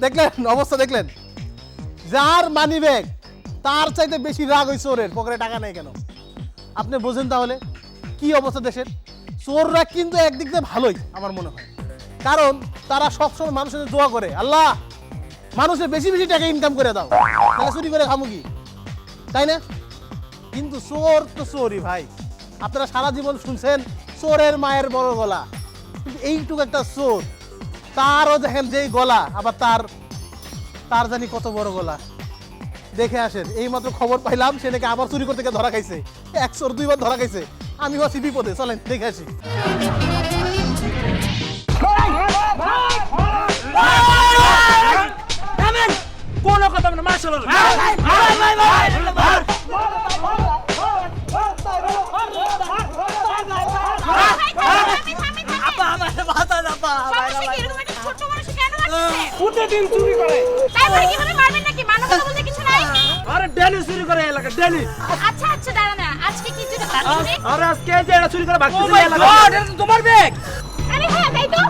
দেখলেন অবস্থা দেখলেন, যার মানি ব্যাগ তার চাইতে বেশি রাগ ওই চোরের, পকেটে টাকা নেই কেন। আপনি বোঝেন তাহলে কি অবস্থা দেশের। চোররা কিন্তু একদিক দিয়ে ভালোই আমার মনে হয়, কারণ তারা সবসময় মানুষের দোয়া করে, আল্লাহ মানুষের বেশি বেশি টাকা ইনকাম করে দাও, তাহলে চুরি করে খামু কি, তাই না? কিন্তু চোর তো চোরই ভাই। আপনারা সারা জীবন শুনছেন চোরের মায়ের বড় গলা, কিন্তু এইটুকু একটা চোর, তারও দেখেন যেই গলা, আবার তার জানি কত বড় গলা। দেখে আসেন, এই মাত্র খবর পাইলাম সে নাকি আবার চুরি করতে গিয়ে ধরা খাইছে, এক চোর 2 বার ধরা খাইছে। আমি হচ্ছি বিপদে, চলেন দেখে আসি। কোনো কথা না, মাশাআল্লাহ। আপা আমার মাথা আপা, প্রতিদিন চুরি করে। তারপরে কিভাবে মারবেন নাকি? মানবতা বলতে কিছু নাই। আরে ডেলি চুরি করে এলাকা, ডেলি। আচ্ছা আচ্ছা দাঁড়া না, আজকে কি চুরি করছিস? আরে আজকে যে এরা চুরি করে ভাগতেছে এলাকা। তোমার ব্যাগ। আরে হ্যাঁ তাই তো।